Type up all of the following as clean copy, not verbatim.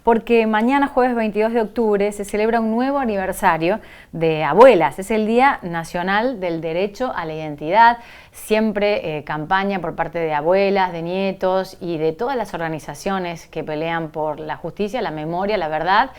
porque mañana, jueves 22 de octubre, se celebra un nuevo aniversario de Abuelas. Es el Día Nacional del Derecho a la Identidad. Siempre campaña por parte de abuelas, de nietos y de todas las organizaciones que pelean por la justicia, la memoria, la verdad,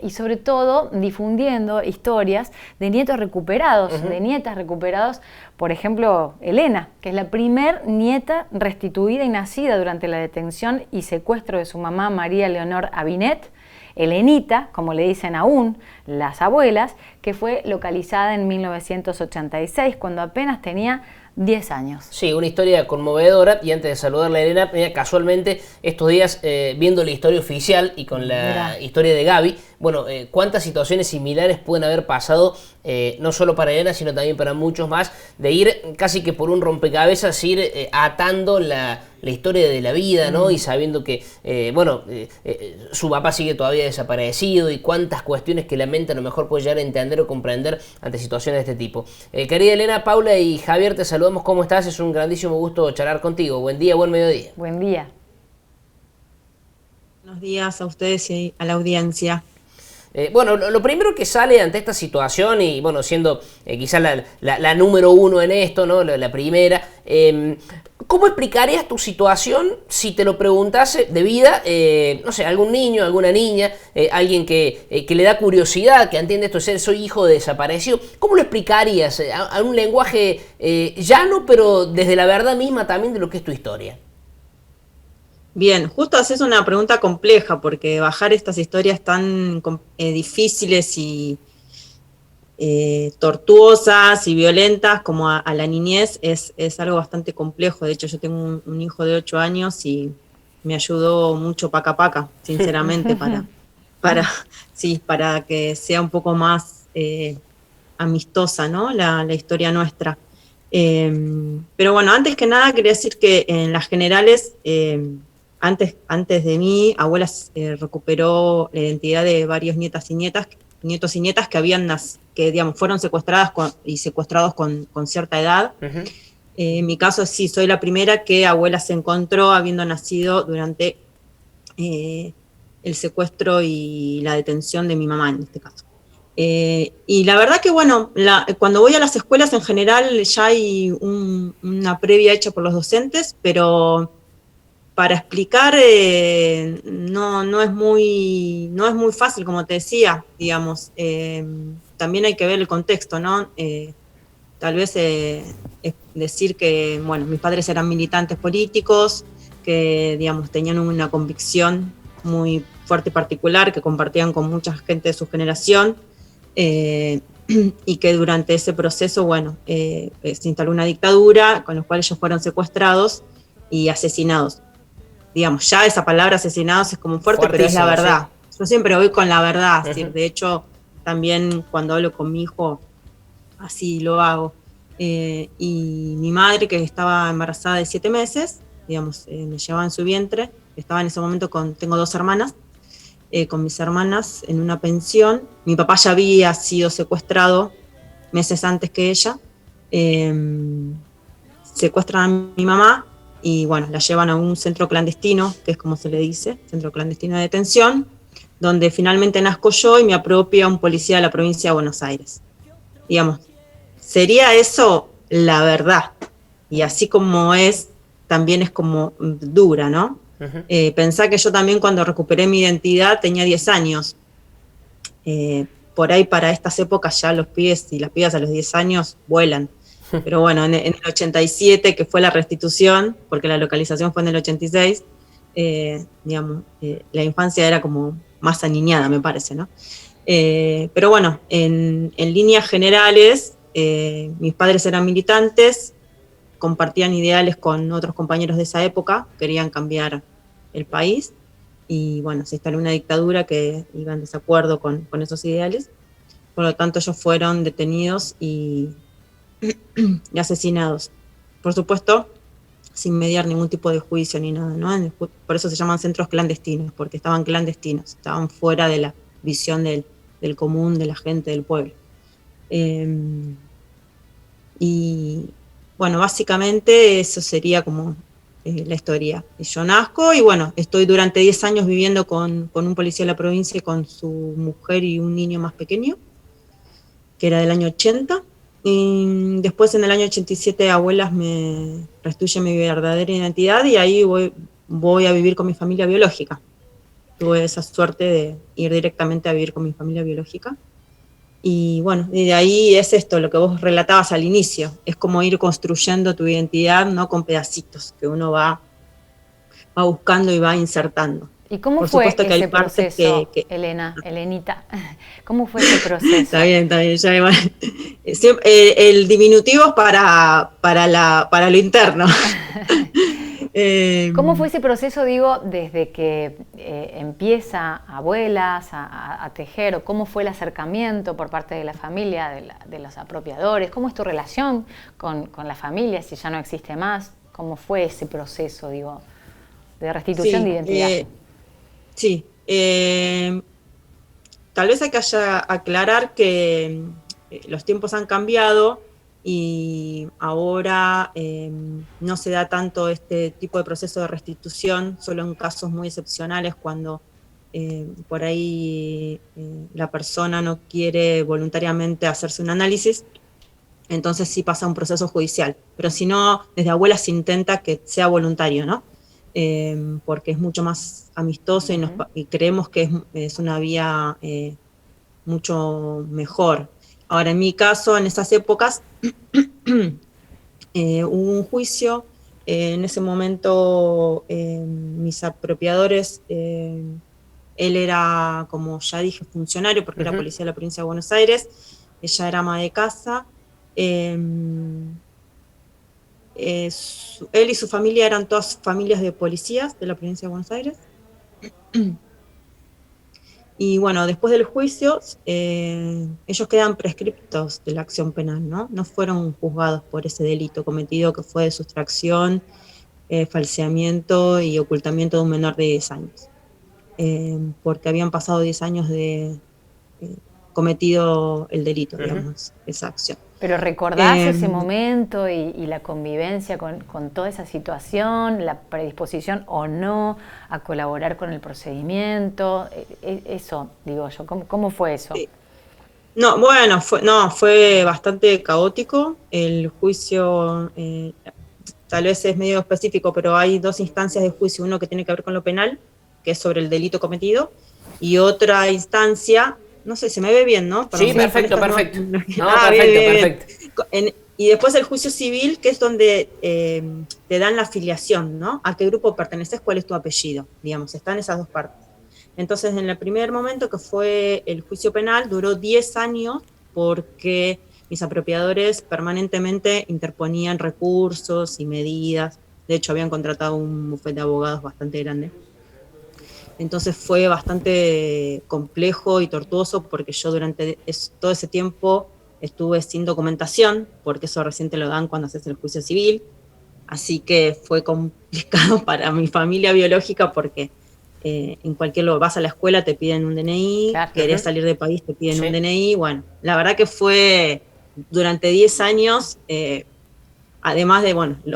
y sobre todo difundiendo historias de nietos recuperados, de nietas recuperados. Por ejemplo, Elena, que es la primer nieta restituida y nacida durante la detención y secuestro de su mamá María Leonor Abinet, Elenita, como le dicen aún las abuelas, que fue localizada en 1986, cuando apenas tenía 10 años. Sí, una historia conmovedora. Y antes de saludarla a Elena, casualmente estos días viendo la historia oficial y con la historia de Gaby, bueno, cuántas situaciones similares pueden haber pasado, no solo para Elena, sino también para muchos más, de ir casi que por un rompecabezas, ir atando la historia de la vida, ¿no? Y sabiendo que, su papá sigue todavía desaparecido y cuántas cuestiones que la mente a lo mejor puede llegar a entender o comprender ante situaciones de este tipo. Querida Elena, Paula y Javier, te saludamos. ¿Cómo estás? Es un grandísimo gusto charlar contigo. Buen día, buen mediodía. Buen día. Buenos días a ustedes y a la audiencia. Lo primero que sale ante esta situación, y bueno, siendo quizás la número uno en esto, ¿no? La primera, ¿cómo explicarías tu situación si te lo preguntase de vida, no sé, algún niño, alguna niña, alguien que le da curiosidad, que entiende esto de ser soy hijo de desaparecido? ¿Cómo lo explicarías a un lenguaje llano, pero desde la verdad misma también de lo que es tu historia? Bien, justo haces una pregunta compleja, porque bajar estas historias tan difíciles y tortuosas y violentas como a la niñez es algo bastante complejo. De hecho, yo tengo un hijo de 8 años y me ayudó mucho Paca Paca, sinceramente, para que sea un poco más amistosa, ¿no? La historia nuestra. Pero bueno, antes que nada quería decir que en las generales, antes de mí, Abuelas recuperó la identidad de varios nietos y nietas que digamos, fueron secuestradas y secuestrados con cierta edad. Uh-huh. En mi caso, sí, soy la primera que Abuelas se encontró habiendo nacido durante el secuestro y la detención de mi mamá, en este caso. Y la verdad que, bueno, cuando voy a las escuelas en general ya hay una previa hecha por los docentes, pero para explicar no es muy fácil, como te decía, digamos. También hay que ver el contexto, ¿no? Tal vez es decir que, bueno, mis padres eran militantes políticos, que, digamos, tenían una convicción muy fuerte y particular, que compartían con mucha gente de su generación, y que durante ese proceso, bueno, se instaló una dictadura con la cual ellos fueron secuestrados y asesinados. Digamos, ya esa palabra asesinados es como fuerte, pero es la verdad. Sí. Yo siempre voy con la verdad. Uh-huh. De hecho, también cuando hablo con mi hijo, así lo hago. Y mi madre, que estaba embarazada de 7 meses, digamos, me llevaba en su vientre, estaba en ese momento tengo 2 hermanas, con mis hermanas en una pensión. Mi papá ya había sido secuestrado meses antes que ella. Secuestran a mi mamá y, bueno, la llevan a un centro clandestino, que es como se le dice, centro clandestino de detención, donde finalmente nazco yo y me apropia un policía de la provincia de Buenos Aires. Digamos, sería eso la verdad. Y así como es, también es como dura, ¿no? Uh-huh. Pensá que yo también cuando recuperé mi identidad tenía 10 años. Por ahí para estas épocas ya los pibes y las pibas a los 10 años vuelan. Pero bueno, en el 87, que fue la restitución, porque la localización fue en el 86, digamos, la infancia era como más aniñada, me parece, ¿no? Pero bueno, en líneas generales, mis padres eran militantes, compartían ideales con otros compañeros de esa época, querían cambiar el país, y bueno, se instaló una dictadura que iba en desacuerdo con esos ideales. Por lo tanto, ellos fueron detenidos y asesinados. Por supuesto, sin mediar ningún tipo de juicio ni nada, ¿no? Por eso se llaman centros clandestinos, porque estaban clandestinos, estaban fuera de la visión del común, de la gente, del pueblo. Y bueno, básicamente eso sería como la historia. Yo nazco y bueno, estoy durante 10 años viviendo con un policía de la provincia y con su mujer y un niño más pequeño, que era del año 80. Y después en el año 87 abuelas me restituyen mi verdadera identidad y ahí voy a vivir con mi familia biológica. Tuve esa suerte de ir directamente a vivir con mi familia biológica. Y bueno, y de ahí es esto, lo que vos relatabas al inicio, es como ir construyendo tu identidad, ¿no? Con pedacitos que uno va buscando y va insertando. ¿Y cómo Por fue supuesto que ese hay partes proceso, que Elenita? ¿Cómo fue ese proceso? Está bien, ya igual. El diminutivo es para lo interno. ¿Cómo fue ese proceso, digo, desde que empieza abuelas a tejer, o cómo fue el acercamiento por parte de la familia, de los apropiadores? ¿Cómo es tu relación con la familia, si ya no existe más? ¿Cómo fue ese proceso, digo, de restitución de identidad? Sí, tal vez hay que aclarar que los tiempos han cambiado y ahora no se da tanto este tipo de proceso de restitución, solo en casos muy excepcionales cuando por ahí la persona no quiere voluntariamente hacerse un análisis, entonces sí pasa un proceso judicial, pero si no, desde abuelas se intenta que sea voluntario, ¿no? Porque es mucho más amistoso y creemos que es una vía mucho mejor. Ahora, en mi caso, en esas épocas, hubo un juicio, en ese momento mis apropiadores, él era, como ya dije, funcionario, porque era policía de la provincia de Buenos Aires, ella era ama de casa, él y su familia eran todas familias de policías de la provincia de Buenos Aires. Y bueno, después del juicio, ellos quedan prescriptos de la acción penal, ¿no? No fueron juzgados por ese delito cometido que fue de sustracción, falseamiento y ocultamiento de un menor de 10 años. Porque habían pasado 10 años de cometido el delito, digamos, esa acción. ¿Pero recordás ese momento y la convivencia con toda esa situación, la predisposición o no a colaborar con el procedimiento? Eso, digo yo, ¿cómo fue eso? No, bueno, fue bastante caótico. El juicio, tal vez es medio específico, pero hay 2 instancias de juicio, uno que tiene que ver con lo penal, que es sobre el delito cometido, y otra instancia. No sé, se me ve bien, ¿no? Sí, perfecto. Perfecto. Y después el juicio civil, que es donde te dan la afiliación, ¿no? ¿A qué grupo perteneces? ¿Cuál es tu apellido? Digamos, están esas 2 partes. Entonces, en el primer momento, que fue el juicio penal, duró 10 años porque mis apropiadores permanentemente interponían recursos y medidas. De hecho, habían contratado un bufete de abogados bastante grande. Entonces fue bastante complejo y tortuoso porque yo durante todo ese tiempo estuve sin documentación, porque eso recién te lo dan cuando haces el juicio civil. Así que fue complicado para mi familia biológica porque en cualquier lugar, vas a la escuela, te piden un DNI, claro, querés salir del país, te piden un DNI. Bueno, la verdad que fue durante 10 años, además de, bueno, de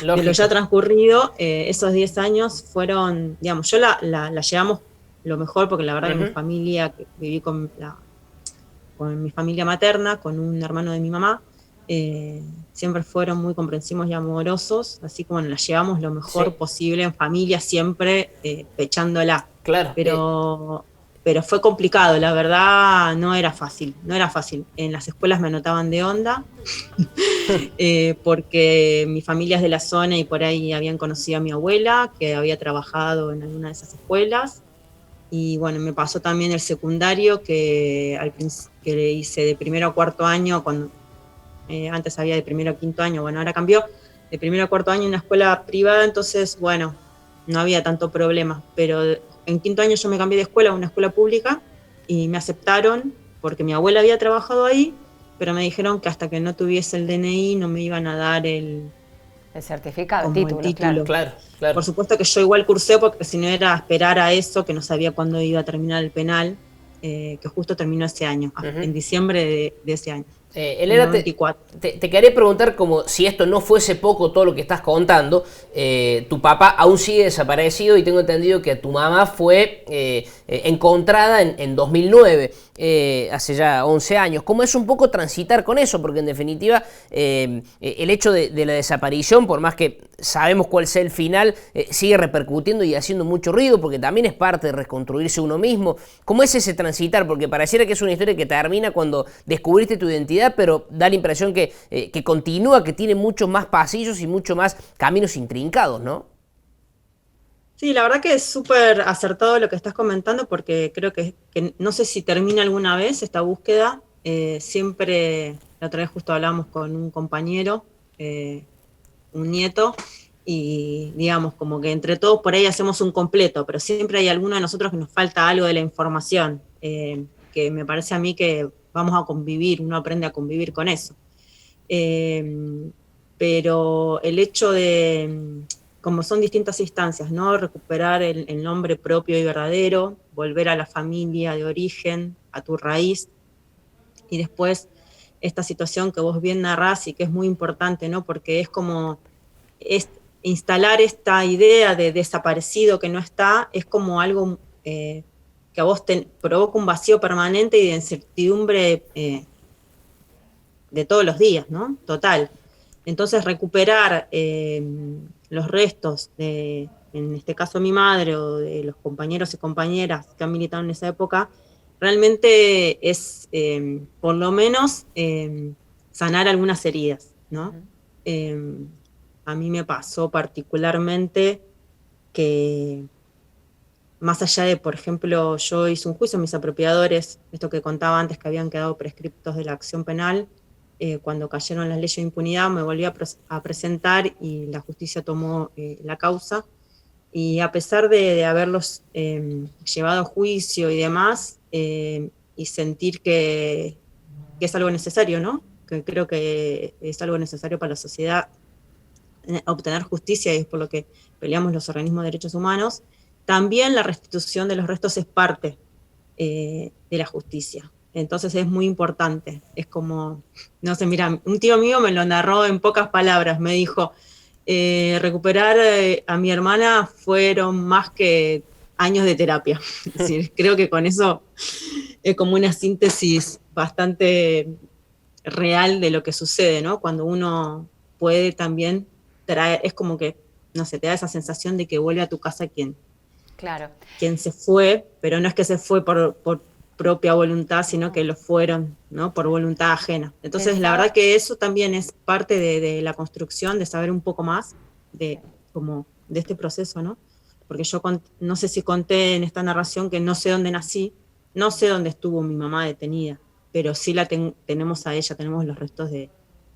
lo ya transcurrido, esos 10 años fueron, digamos, yo la llevamos lo mejor, porque la verdad que mi familia, que viví con mi familia materna, con un hermano de mi mamá, siempre fueron muy comprensivos y amorosos, así como la llevamos lo mejor posible en familia, siempre pechándola. Claro. Pero fue complicado, la verdad no era fácil. En las escuelas me anotaban de onda, porque mi familia es de la zona y por ahí habían conocido a mi abuela, que había trabajado en alguna de esas escuelas. Y bueno, me pasó también el secundario, que le hice de primero a cuarto año, cuando antes había de primero a quinto año, bueno, ahora cambió, de primero a cuarto año en una escuela privada, entonces, bueno, no había tanto problema, pero en quinto año yo me cambié de escuela a una escuela pública y me aceptaron porque mi abuela había trabajado ahí, pero me dijeron que hasta que no tuviese el DNI no me iban a dar el certificado, el título. Claro. Por supuesto que yo igual cursé, porque si no era esperar a eso, que no sabía cuándo iba a terminar el penal, que justo terminó ese año, en diciembre de ese año. Elena, 94. te quería preguntar, como si esto no fuese poco todo lo que estás contando, tu papá aún sigue desaparecido y tengo entendido que tu mamá fue encontrada en 2009, hace ya 11 años. ¿Cómo es un poco transitar con eso? Porque en definitiva el hecho de la desaparición, por más que sabemos cuál sea el final, sigue repercutiendo y haciendo mucho ruido porque también es parte de reconstruirse uno mismo. ¿Cómo es ese transitar? Porque pareciera que es una historia que termina cuando descubriste tu identidad, pero da la impresión que continúa, que tiene muchos más pasillos y mucho más caminos intrincados, ¿no? Sí, la verdad que es súper acertado lo que estás comentando porque creo que no sé si termina alguna vez esta búsqueda. Siempre, la otra vez justo hablamos con un compañero, un nieto, y digamos, como que entre todos por ahí hacemos un completo, pero siempre hay alguno de nosotros que nos falta algo de la información, que me parece a mí que vamos a convivir, uno aprende a convivir con eso. Pero el hecho de, como son distintas instancias, ¿no? Recuperar el nombre propio y verdadero, volver a la familia de origen, a tu raíz, y después esta situación que vos bien narrás y que es muy importante, ¿no? Porque es como instalar esta idea de desaparecido que no está, es como algo que a vos te provoca un vacío permanente y de incertidumbre de todos los días, ¿no? Total. Entonces recuperar los restos de, en este caso mi madre, o de los compañeros y compañeras que han militado en esa época, realmente es por lo menos sanar algunas heridas, ¿no? A mí me pasó particularmente que más allá de, por ejemplo, yo hice un juicio a mis apropiadores, esto que contaba antes que habían quedado prescriptos de la acción penal, cuando cayeron las leyes de impunidad me volví a presentar y la justicia tomó la causa, y a pesar de haberlos llevado a juicio y demás, y sentir que es algo necesario, ¿no? Que creo que es algo necesario para la sociedad obtener justicia, y es por lo que peleamos los organismos de derechos humanos, también la restitución de los restos es parte de la justicia. Entonces es muy importante. Es como, no sé, mira, un tío mío me lo narró en pocas palabras. Me dijo, recuperar a mi hermana fueron más que años de terapia. Es decir, creo que con eso es como una síntesis bastante real de lo que sucede, ¿no? Cuando uno puede también traer, es como que, no sé, te da esa sensación de que vuelve a tu casa Claro. quien se fue, pero no es que se fue por propia voluntad, sino que lo fueron, ¿no? Por voluntad ajena. Entonces, la verdad que eso también es parte de la construcción, de saber un poco más de, como, de este proceso, ¿no? Porque yo no sé si conté en esta narración que no sé dónde nací, no sé dónde estuvo mi mamá detenida, pero sí tenemos a ella, tenemos los restos de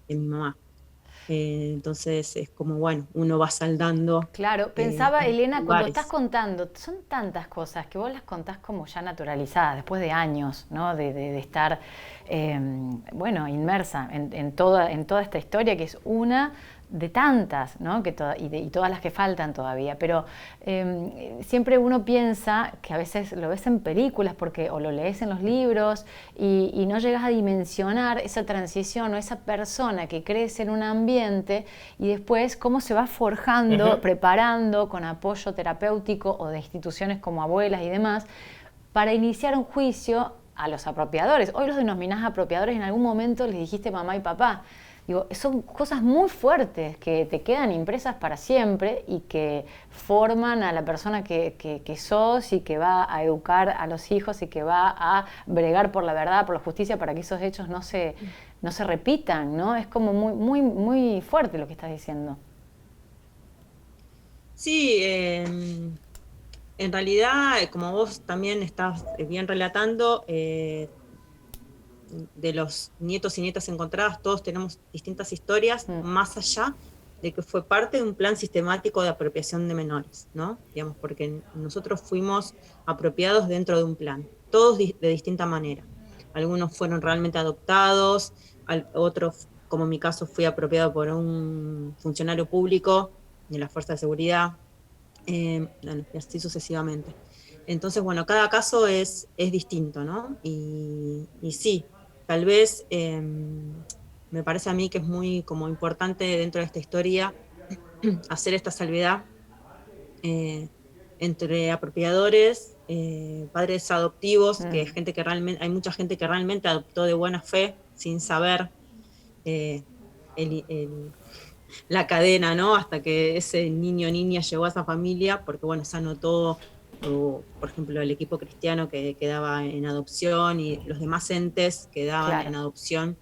mi mamá. Entonces es como, bueno, uno va saldando. Claro, pensaba, Elena, cuando estás lugares. contando, son tantas cosas que vos las contás como ya naturalizadas, después de años, ¿no? De estar, bueno, inmersa en toda esta historia, que es una de tantas, ¿no? Y todas las que faltan todavía. Pero siempre uno piensa que a veces lo ves en películas porque, o lo lees en los libros y no llegas a dimensionar esa transición o esa persona que crece en un ambiente y después cómo se va forjando, preparando con apoyo terapéutico o de instituciones como abuelas y demás para iniciar un juicio a los apropiadores. Hoy los denominás apropiadores, en algún momento les dijiste mamá y papá. Digo, son cosas muy fuertes que te quedan impresas para siempre y que forman a la persona que sos y que va a educar a los hijos y que va a bregar por la verdad, por la justicia, para que esos hechos no se repitan, ¿no? Es como muy, muy fuerte lo que estás diciendo. Sí, en realidad, como vos también estás bien relatando, de los nietos y nietas encontradas, todos tenemos distintas historias, más allá de que fue parte de un plan sistemático de apropiación de menores, ¿no? Digamos, porque nosotros fuimos apropiados dentro de un plan, todos de distinta manera. Algunos fueron realmente adoptados, otros, como en mi caso, fui apropiado por un funcionario público de la Fuerza de Seguridad, y así sucesivamente. Entonces, bueno, cada caso es distinto, ¿no? Y sí, tal vez me parece a mí que es muy como importante dentro de esta historia hacer esta salvedad entre apropiadores, padres adoptivos, que es gente que realmente, hay mucha gente que realmente adoptó de buena fe, sin saber eh, la cadena, ¿no? Hasta que ese niño o niña llegó a esa familia, porque bueno, se anotó, por ejemplo, el equipo cristiano que quedaba en adopción y los demás entes que daban en adopción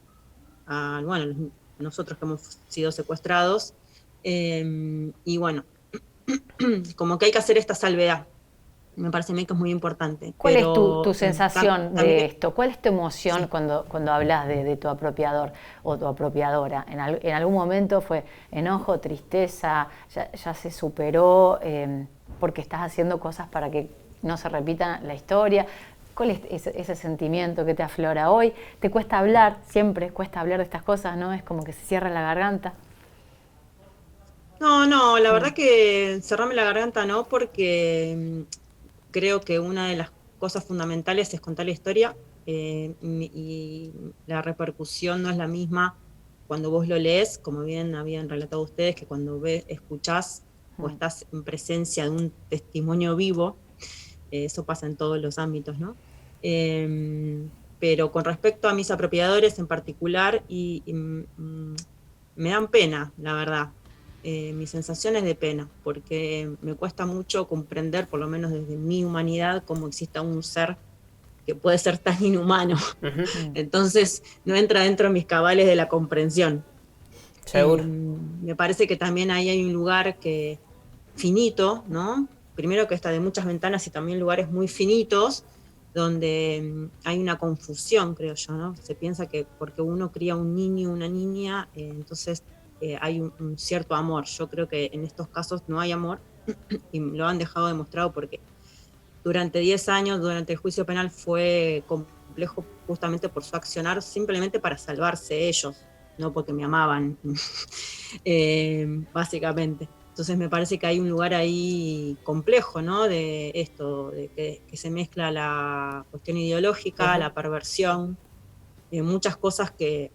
a, bueno, nosotros que hemos sido secuestrados. Y bueno, como que hay que hacer esta salvedad. Me parece a mí que es muy importante. ¿Cuál es tu Pero sensación también, de esto? ¿Cuál es tu emoción sí. cuando hablas de tu apropiador o tu apropiadora? ¿En algún momento fue enojo, tristeza, ya se superó porque estás haciendo cosas para que no se repita la historia? ¿Cuál es ese sentimiento que te aflora hoy? ¿Te cuesta hablar? Siempre cuesta hablar de estas cosas, ¿no? Es como que se cierra la garganta. No, la verdad que cerrarme la garganta no, porque creo que una de las cosas fundamentales es contar la historia, y la repercusión no es la misma cuando vos lo lees, como bien habían relatado ustedes, que cuando escuchás o estás en presencia de un testimonio vivo. Eso pasa en todos los ámbitos, ¿no? Pero con respecto a mis apropiadores en particular, me dan pena, la verdad. Mi sensación es de pena, porque me cuesta mucho comprender, por lo menos desde mi humanidad, cómo exista un ser que puede ser tan inhumano. Entonces, no entra dentro de mis cabales de la comprensión. Seguro. Me parece que también ahí hay un lugar que finito, ¿no? Primero que está de muchas ventanas y también lugares muy finitos, donde hay una confusión, creo yo, ¿no? Se piensa que porque uno cría un niño o una niña, entonces hay un cierto amor. Yo creo que en estos casos no hay amor y lo han dejado demostrado porque durante 10 años, durante el juicio penal, fue complejo justamente por su accionar, simplemente para salvarse ellos, no porque me amaban, básicamente. Entonces me parece que hay un lugar ahí complejo, ¿no? De esto, de que se mezcla la cuestión ideológica, la perversión, muchas cosas que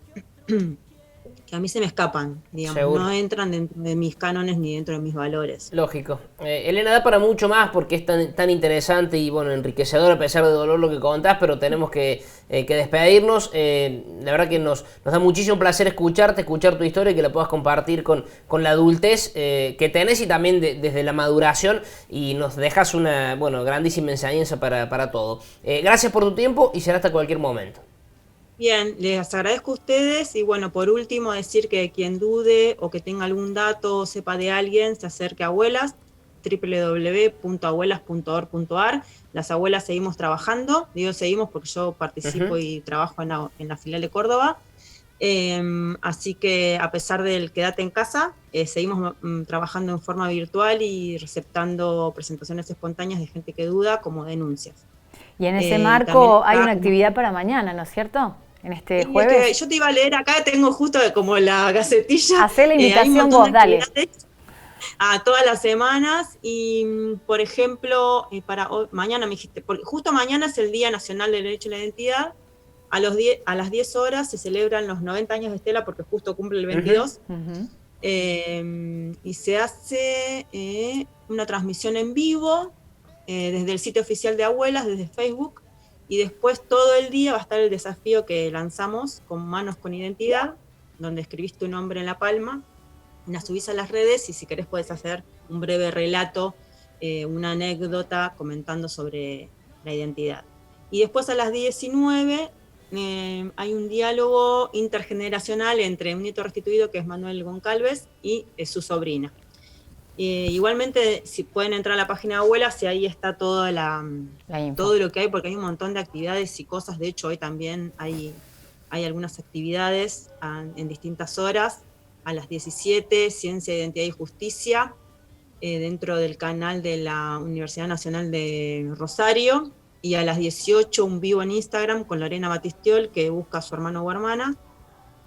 a mí se me escapan, digamos, Seguro. no entran dentro de mis cánones ni dentro de mis valores. Lógico. Elena, da para mucho más porque es tan interesante y bueno, enriquecedor a pesar de dolor lo que contás, pero tenemos que despedirnos. La verdad que nos da muchísimo placer escucharte, escuchar tu historia y que la puedas compartir con la adultez que tenés y también desde la maduración, y nos dejas una grandísima enseñanza para todo. Gracias por tu tiempo y será hasta cualquier momento. Bien, les agradezco a ustedes y bueno, por último decir que quien dude o que tenga algún dato o sepa de alguien, se acerque a Abuelas, www.abuelas.org.ar. Las abuelas seguimos trabajando, digo seguimos porque yo participo y trabajo en la filial de Córdoba, así que a pesar del quédate en casa, seguimos trabajando en forma virtual y receptando presentaciones espontáneas de gente que duda como denuncias. Y en ese marco hay una como actividad para mañana, ¿no es cierto? En este Sí, es que jueves. yo te iba a leer acá, tengo justo como la gacetilla. Hacé la Hay un invitación montón de vos, dale. actividades a todas las semanas y, por ejemplo, mañana me dijiste, porque justo mañana es el Día Nacional del Derecho a la Identidad. A las 10 horas se celebran los 90 años de Estela porque justo cumple el 22. Y se hace una transmisión en vivo desde el sitio oficial de Abuelas, desde Facebook. Y después todo el día va a estar el desafío que lanzamos con Manos con Identidad, donde escribís tu nombre en la palma, la subís a las redes y si querés puedes hacer un breve relato, una anécdota comentando sobre la identidad. Y después a las 19 hay un diálogo intergeneracional entre un nieto restituido, que es Manuel Goncalves, y su sobrina. Igualmente, si pueden entrar a la página de Abuelas, y ahí está todo lo que hay, porque hay un montón de actividades y cosas. De hecho, hoy también hay algunas actividades en distintas horas. A las 17, Ciencia, Identidad y Justicia, dentro del canal de la Universidad Nacional de Rosario. Y a las 18, un vivo en Instagram con Lorena Batistiol, que busca a su hermano o hermana.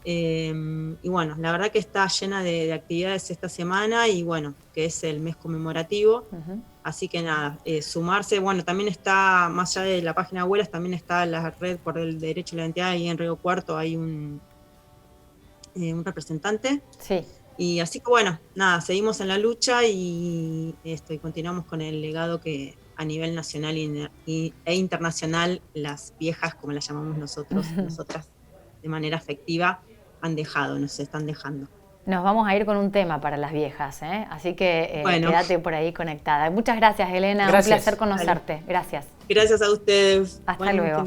Y bueno, la verdad que está llena de actividades esta semana y bueno, que es el mes conmemorativo. Así que nada, sumarse, bueno, también está, más allá de la página de abuelas, también está la red por el derecho a la identidad y en Río Cuarto hay un representante. Sí. Y así que bueno, nada, seguimos en la lucha y continuamos con el legado que a nivel nacional e internacional las viejas, como las llamamos nosotras, de manera afectiva, nos están dejando. Nos vamos a ir con un tema para las viejas, ¿eh? Así que bueno, quédate por ahí conectada. Muchas gracias, Elena. Gracias. Un placer conocerte. Gracias. Gracias a ustedes. Hasta luego.